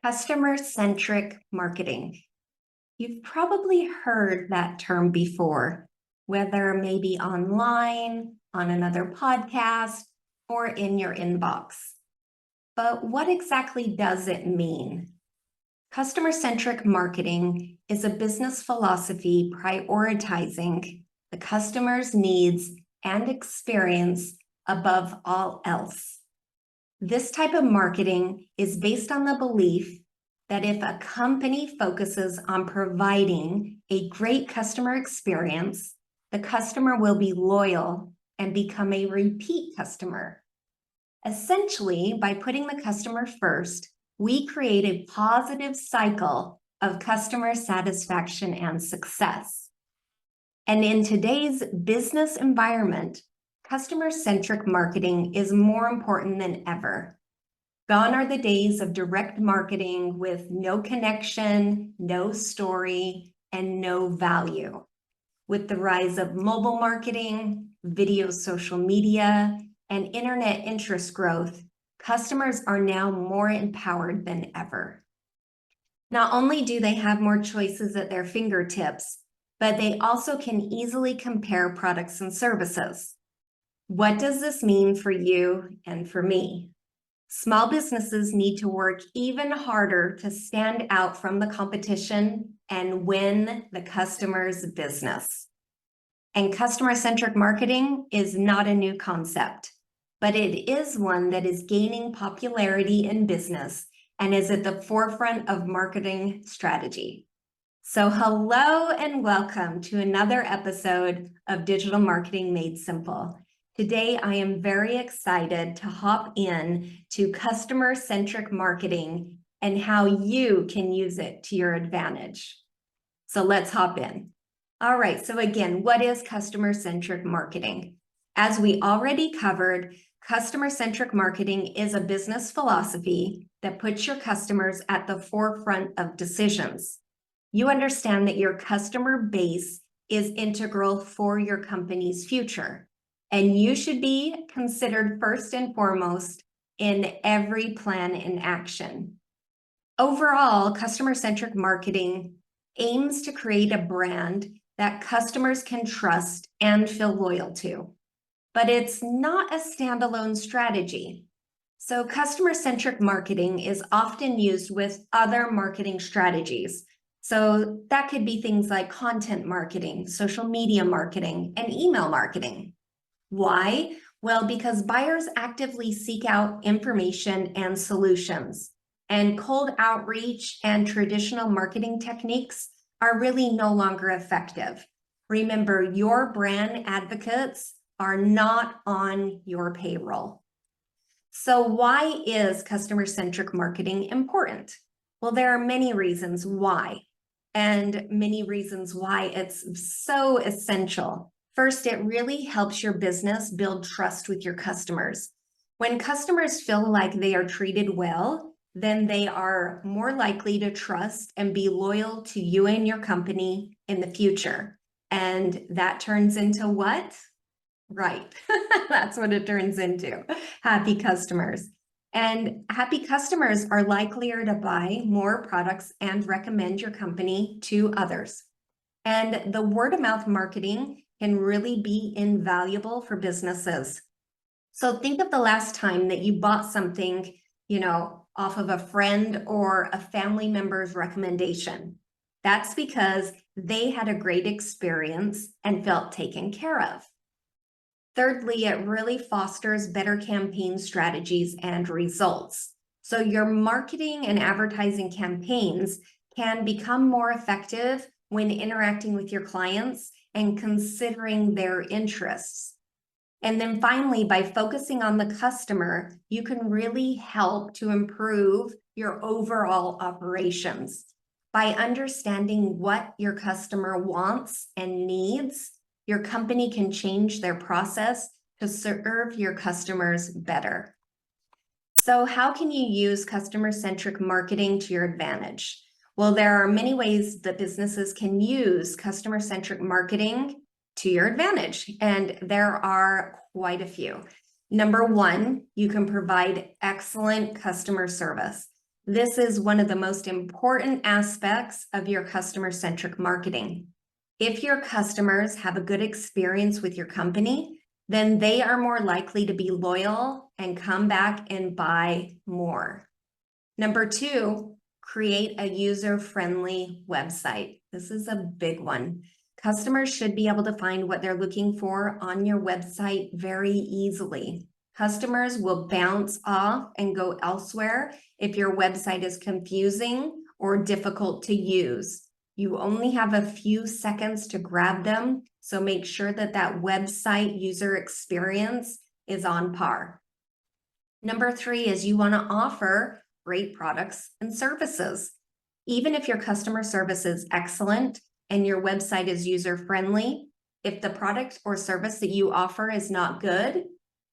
Customer-centric marketing. You've probably heard that term before, whether maybe online, on another podcast, or in your inbox. But what exactly does it mean? Customer-centric marketing is a business philosophy prioritizing the customer's needs and experience above all else. This type of marketing is based on the belief that if a company focuses on providing a great customer experience, the customer will be loyal and become a repeat customer. Essentially, by putting the customer first, we create a positive cycle of customer satisfaction and success. And in today's business environment, customer-centric marketing is more important than ever. Gone are the days of direct marketing with no connection, no story, and no value. With the rise of mobile marketing, video social media, and internet interest growth, customers are now more empowered than ever. Not only do they have more choices at their fingertips, but they also can easily compare products and services. What does this mean for you and for me? Small businesses need to work even harder to stand out from the competition and win the customer's business. And customer-centric marketing is not a new concept, but it is one that is gaining popularity in business and is at the forefront of marketing strategy. So hello and welcome to another episode of Digital Marketing Made Simple. Today, I am very excited to hop in to customer-centric marketing and how you can use it to your advantage. So let's hop in. All right, so again, what is customer-centric marketing? As we already covered, customer-centric marketing is a business philosophy that puts your customers at the forefront of decisions. You understand that your customer base is integral for your company's future, and you should be considered first and foremost in every plan and action. Overall, customer-centric marketing aims to create a brand that customers can trust and feel loyal to. But it's not a standalone strategy. So customer-centric marketing is often used with other marketing strategies. So that could be things like content marketing, social media marketing, and email marketing. Why? Well, because buyers actively seek out information and solutions, and cold outreach and traditional marketing techniques are really no longer effective. Remember, your brand advocates are not on your payroll. So why is customer-centric marketing important? Well, there are many reasons why, and many reasons why it's so essential. First, it really helps your business build trust with your customers. When customers feel like they are treated well, then they are more likely to trust and be loyal to you and your company in the future. And that turns into what? Right, that's what it turns into, happy customers. And happy customers are likelier to buy more products and recommend your company to others. And the word-of-mouth marketing can really be invaluable for businesses. So think of the last time that you bought something, off of a friend or a family member's recommendation. That's because they had a great experience and felt taken care of. Thirdly, it really fosters better campaign strategies and results. So your marketing and advertising campaigns can become more effective when interacting with your clients and considering their interests. And then finally, by focusing on the customer, you can really help to improve your overall operations. By understanding what your customer wants and needs, your company can change their process to serve your customers better. So how can you use customer-centric marketing to your advantage? Well, there are many ways that businesses can use customer-centric marketing to your advantage, and there are quite a few. Number one, you can provide excellent customer service. This is one of the most important aspects of your customer-centric marketing. If your customers have a good experience with your company, then they are more likely to be loyal and come back and buy more. Number 2, create a user-friendly website. This is a big one. Customers should be able to find what they're looking for on your website very easily. Customers will bounce off and go elsewhere if your website is confusing or difficult to use. You only have a few seconds to grab them, so make sure that that website user experience is on par. Number 3 is you want to offer great products and services. Even if your customer service is excellent and your website is user-friendly, if the product or service that you offer is not good,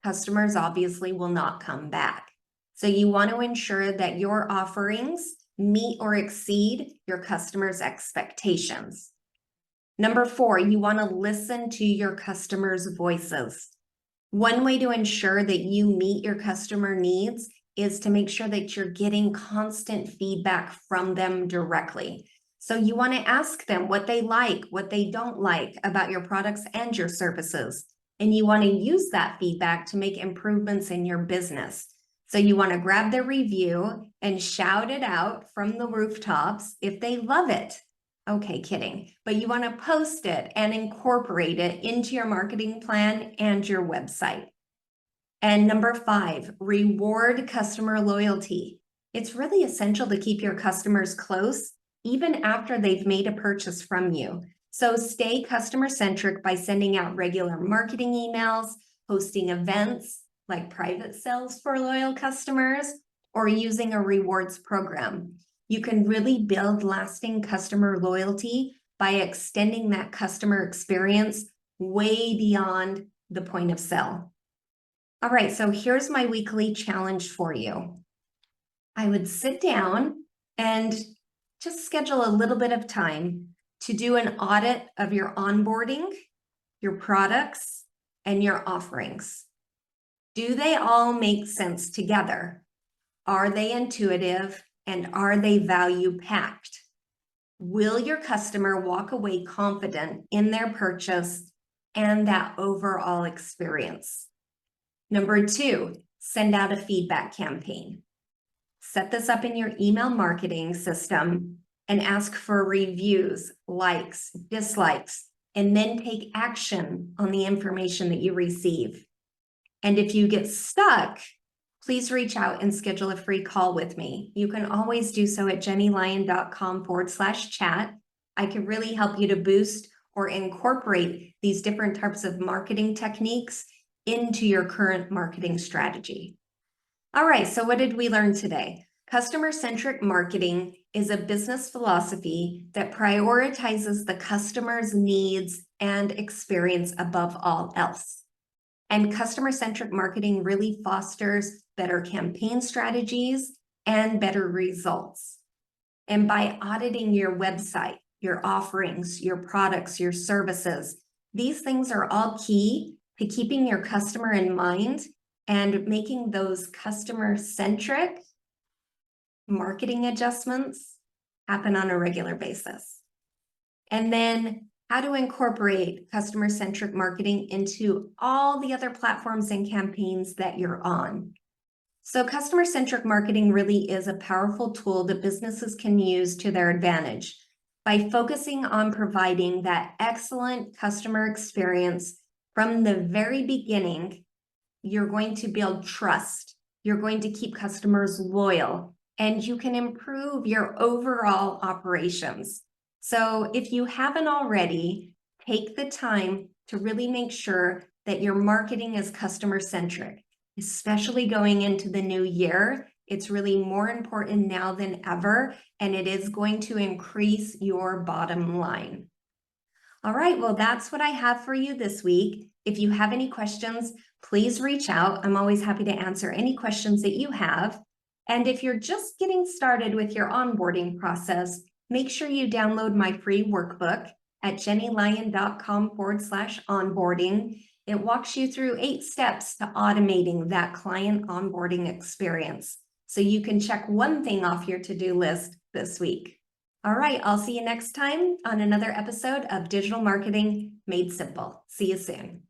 customers obviously will not come back. So you want to ensure that your offerings meet or exceed your customers' expectations. Number 4, you want to listen to your customers' voices. One way to ensure that you meet your customer needs is to make sure that you're getting constant feedback from them directly. So you want to ask them what they like, what they don't like about your products and your services. And you want to use that feedback to make improvements in your business. So you want to grab their review and shout it out from the rooftops if they love it. Okay, kidding. But you want to post it and incorporate it into your marketing plan and your website. And number 5, reward customer loyalty. It's really essential to keep your customers close even after they've made a purchase from you. So stay customer-centric by sending out regular marketing emails, hosting events like private sales for loyal customers, or using a rewards program. You can really build lasting customer loyalty by extending that customer experience way beyond the point of sale. All right, so here's my weekly challenge for you. I would sit down and just schedule a little bit of time to do an audit of your onboarding, your products, and your offerings. Do they all make sense together? Are they intuitive and are they value-packed? Will your customer walk away confident in their purchase and that overall experience? Number 2, send out a feedback campaign. Set this up in your email marketing system and ask for reviews, likes, dislikes, and then take action on the information that you receive. And if you get stuck, please reach out and schedule a free call with me. You can always do so at jennylyon.com/chat. I can really help you to boost or incorporate these different types of marketing techniques into your current marketing strategy. All right, so what did we learn today? Customer-centric marketing is a business philosophy that prioritizes the customer's needs and experience above all else. And customer-centric marketing really fosters better campaign strategies and better results. And by auditing your website, your offerings, your products, your services, these things are all key to keeping your customer in mind and making those customer-centric marketing adjustments happen on a regular basis. And then how to incorporate customer-centric marketing into all the other platforms and campaigns that you're on. So customer-centric marketing really is a powerful tool that businesses can use to their advantage. By focusing on providing that excellent customer experience from the very beginning, you're going to build trust, you're going to keep customers loyal, and you can improve your overall operations. So if you haven't already, take the time to really make sure that your marketing is customer-centric, especially going into the new year. It's really more important now than ever, and it is going to increase your bottom line. All right, well, that's what I have for you this week. If you have any questions, please reach out. I'm always happy to answer any questions that you have. And if you're just getting started with your onboarding process, make sure you download my free workbook at jennylyon.com/onboarding. It walks you through 8 steps to automating that client onboarding experience. so you can check one thing off your to-do list this week. All right, I'll see you next time on another episode of Digital Marketing Made Simple. See you soon.